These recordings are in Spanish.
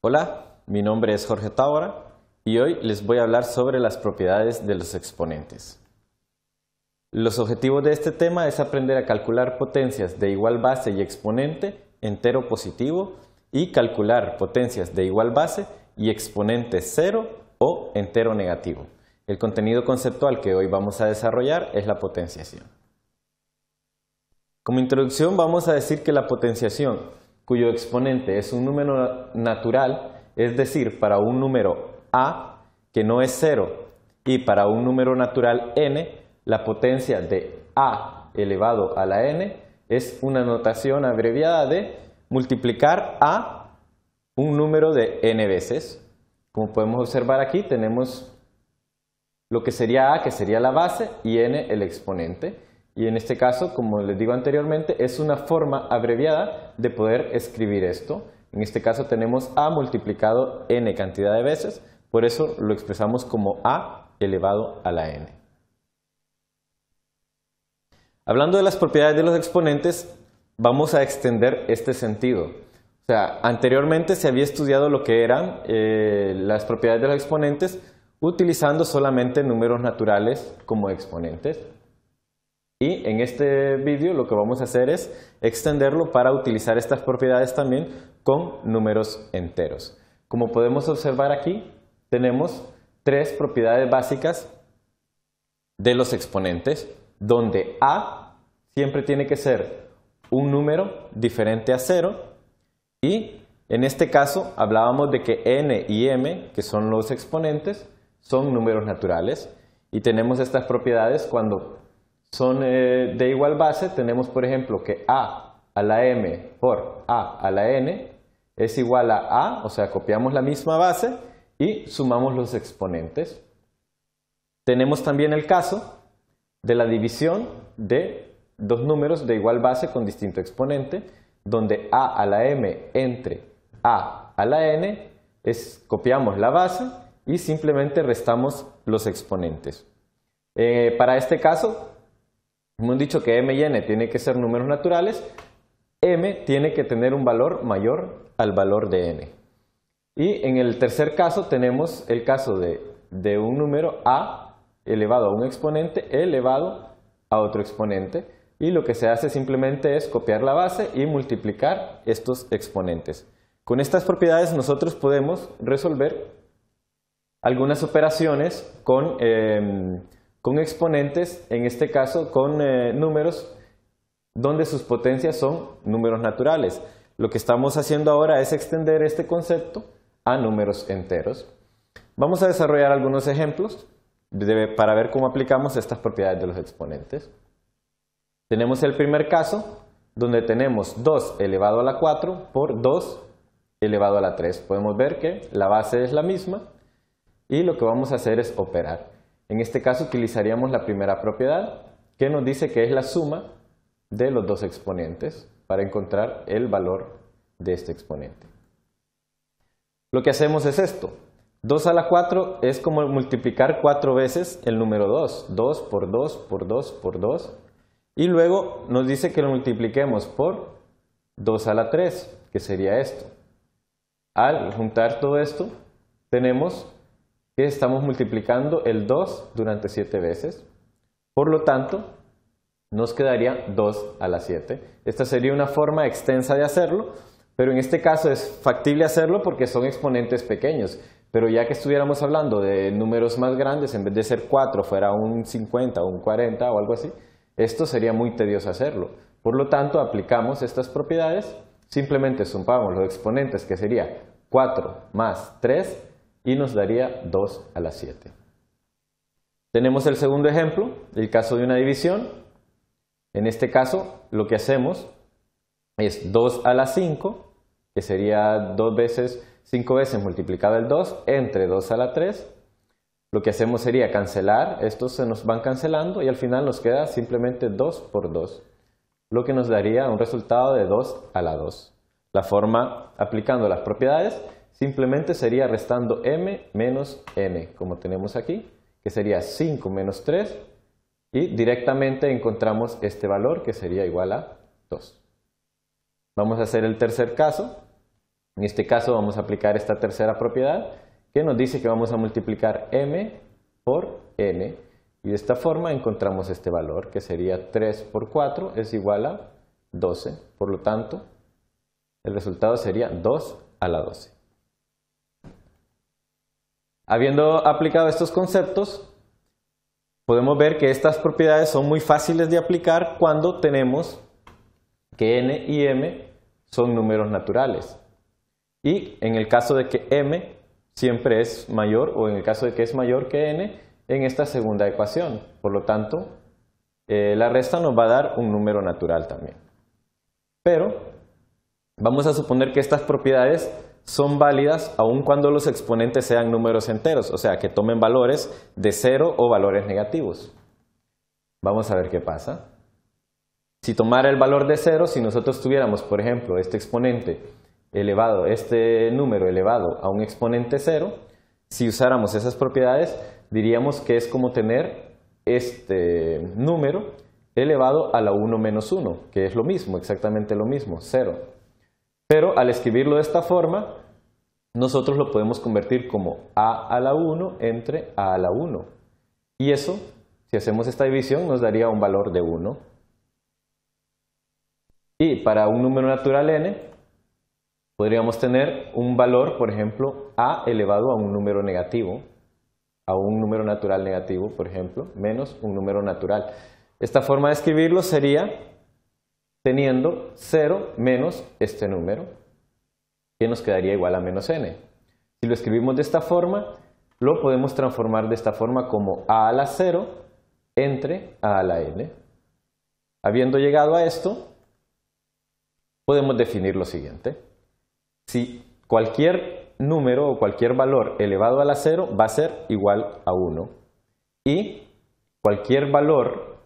Hola, mi nombre es Jorge Tábora y hoy les voy a hablar sobre las propiedades de los exponentes. Los objetivos de este tema es aprender a calcular potencias de igual base y exponente entero positivo y calcular potencias de igual base y exponente cero o entero negativo. El contenido conceptual que hoy vamos a desarrollar es la potenciación. Como introducción vamos a decir que la potenciación cuyo exponente es un número natural, es decir, para un número a que no es 0 y para un número natural n, la potencia de a elevado a la n es una notación abreviada de multiplicar a un número de n veces. Como podemos observar aquí tenemos lo que sería a, que sería la base, y n el exponente. Y en este caso, como les digo anteriormente, es una forma abreviada de poder escribir esto. En este caso tenemos a multiplicado n cantidad de veces, por eso lo expresamos como a elevado a la n. Hablando de las propiedades de los exponentes, vamos a extender este sentido. O sea, anteriormente se había estudiado lo que eran las propiedades de los exponentes utilizando solamente números naturales como exponentes. Y en este vídeo lo que vamos a hacer es extenderlo para utilizar estas propiedades también con números enteros. Como podemos observar aquí, tenemos tres propiedades básicas de los exponentes, donde a siempre tiene que ser un número diferente a 0 y en este caso hablábamos de que n y m, que son los exponentes, son números naturales y tenemos estas propiedades cuando son de igual base. Tenemos por ejemplo que a la m por a la n es igual a, o sea, copiamos la misma base y sumamos los exponentes. Tenemos también el caso de la división de dos números de igual base con distinto exponente, donde a la m entre a la n copiamos la base y simplemente restamos los exponentes. Para este caso, hemos dicho que m y n tienen que ser números naturales, m tiene que tener un valor mayor al valor de n. Y en el tercer caso tenemos el caso de un número a elevado a un exponente elevado a otro exponente, y lo que se hace simplemente es copiar la base y multiplicar estos exponentes. Con estas propiedades nosotros podemos resolver algunas operaciones con exponentes, en este caso con números donde sus potencias son números naturales. Lo que estamos haciendo ahora es extender este concepto a números enteros. Vamos a desarrollar algunos ejemplos para ver cómo aplicamos estas propiedades de los exponentes. Tenemos el primer caso, donde tenemos 2 elevado a la 4 por 2 elevado a la 3. Podemos ver que la base es la misma y lo que vamos a hacer es operar. En este caso utilizaríamos la primera propiedad, que nos dice que es la suma de los dos exponentes para encontrar el valor de este exponente. Lo que hacemos es esto. 2 a la 4 es como multiplicar 4 veces el número 2. 2 por 2 por 2 por 2. Y luego nos dice que lo multipliquemos por 2 a la 3, que sería esto. Al juntar todo esto, tenemos que estamos multiplicando el 2 durante 7 veces. Por lo tanto, nos quedaría 2 a la 7. Esta sería una forma extensa de hacerlo, pero en este caso es factible hacerlo porque son exponentes pequeños. Pero ya que estuviéramos hablando de números más grandes, en vez de ser 4 fuera un 50 o un 40 o algo así, esto sería muy tedioso hacerlo. Por lo tanto, aplicamos estas propiedades, simplemente sumamos los exponentes, que sería 4 más 3, y nos daría 2 a la 7. Tenemos el segundo ejemplo, el caso de una división. En este caso, lo que hacemos es 2 a la 5, que sería 5 veces multiplicado el 2 entre 2 a la 3. Lo que hacemos sería cancelar, estos se nos van cancelando y al final nos queda simplemente 2 por 2, lo que nos daría un resultado de 2 a la 2. La forma, aplicando las propiedades, simplemente sería restando m menos n, como tenemos aquí, que sería 5 menos 3, y directamente encontramos este valor que sería igual a 2. Vamos a hacer el tercer caso. En este caso vamos a aplicar esta tercera propiedad que nos dice que vamos a multiplicar m por n y de esta forma encontramos este valor que sería 3 por 4 es igual a 12. Por lo tanto, el resultado sería 2 a la 12. Habiendo aplicado estos conceptos, podemos ver que estas propiedades son muy fáciles de aplicar cuando tenemos que n y m son números naturales. Y en el caso de que m siempre es mayor o en el caso de que es mayor que n en esta segunda ecuación. Por lo tanto, la resta nos va a dar un número natural también. Pero vamos a suponer que estas propiedades son válidas aun cuando los exponentes sean números enteros, o sea, que tomen valores de 0 o valores negativos. Vamos a ver qué pasa. Si tomara el valor de 0, si nosotros tuviéramos, por ejemplo, este número elevado a un exponente 0, si usáramos esas propiedades, diríamos que es como tener este número elevado a la 1 menos 1, que es lo mismo, exactamente lo mismo, 0. Pero al escribirlo de esta forma, nosotros lo podemos convertir como a a la 1 entre a a la 1. Y eso, si hacemos esta división, nos daría un valor de 1. Y para un número natural n, podríamos tener un valor, por ejemplo, a elevado a un número negativo, a un número natural negativo, por ejemplo, menos un número natural. Esta forma de escribirlo sería teniendo 0 menos este número, que nos quedaría igual a menos n. Si lo escribimos de esta forma, lo podemos transformar de esta forma como a la 0 entre a la n. Habiendo llegado a esto, podemos definir lo siguiente. Si cualquier número o cualquier valor elevado a la 0 va a ser igual a 1 y cualquier valor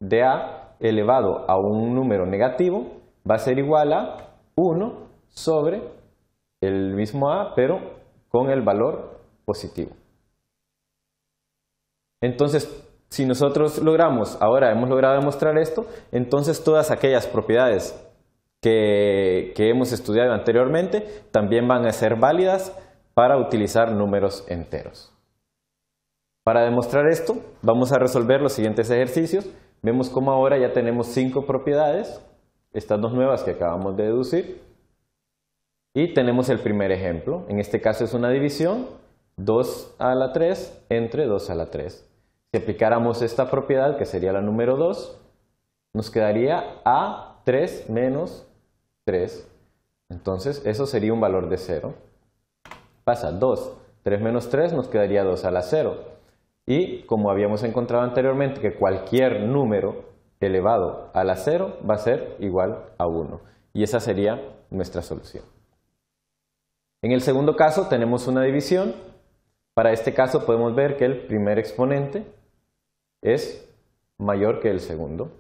de a elevado a un número negativo va a ser igual a 1 sobre el mismo a, pero con el valor positivo. Entonces, si nosotros hemos logrado demostrar esto, entonces todas aquellas propiedades que hemos estudiado anteriormente también van a ser válidas para utilizar números enteros. Para demostrar esto, vamos a resolver los siguientes ejercicios. Vemos cómo ahora ya tenemos 5 propiedades, estas dos nuevas que acabamos de deducir. Y tenemos el primer ejemplo. En este caso es una división, 2 a la 3 entre 2 a la 3. Si aplicáramos esta propiedad, que sería la número 2, nos quedaría a 3 menos 3. Entonces eso sería un valor de 0. Pasa 2. 3 menos 3 nos quedaría 2 a la 0. Y como habíamos encontrado anteriormente que cualquier número elevado a la 0 va a ser igual a 1. Y esa sería nuestra solución. En el segundo caso tenemos una división. Para este caso podemos ver que el primer exponente es mayor que el segundo.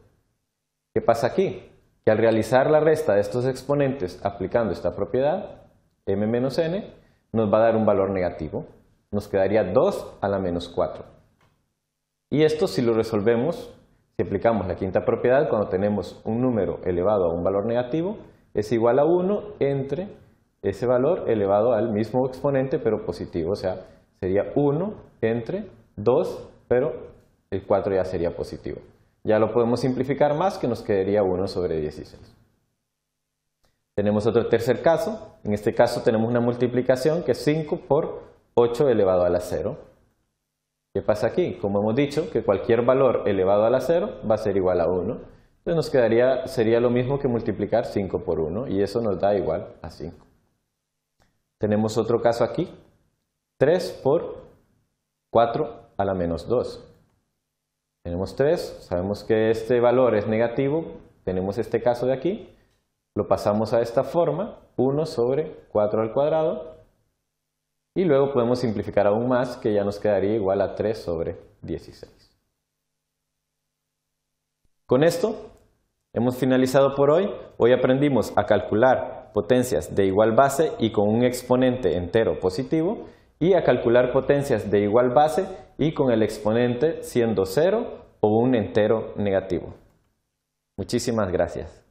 ¿Qué pasa aquí? Que al realizar la resta de estos exponentes aplicando esta propiedad, m menos n, nos va a dar un valor negativo. Nos quedaría 2 a la menos 4. Y esto si lo resolvemos, si aplicamos la quinta propiedad, cuando tenemos un número elevado a un valor negativo, es igual a 1 entre ese valor elevado al mismo exponente pero positivo. O sea, sería 1 entre 2, pero el 4 ya sería positivo. Ya lo podemos simplificar más, que nos quedaría 1 sobre 16. Tenemos otro tercer caso. En este caso tenemos una multiplicación que es 5 por 8 elevado a la 0. ¿Qué pasa aquí? Como hemos dicho, que cualquier valor elevado a la 0 va a ser igual a 1. Entonces sería lo mismo que multiplicar 5 por 1 y eso nos da igual a 5. Tenemos otro caso aquí. 3 por 4 a la menos 2. Tenemos 3, sabemos que este valor es negativo, tenemos este caso de aquí, lo pasamos a esta forma, 1 sobre 4 al cuadrado, y luego podemos simplificar aún más, que ya nos quedaría igual a 3 sobre 16. Con esto hemos finalizado por hoy. Hoy aprendimos a calcular potencias de igual base y con un exponente entero positivo, y a calcular potencias de igual base y con el exponente siendo 0 o un entero negativo. Muchísimas gracias.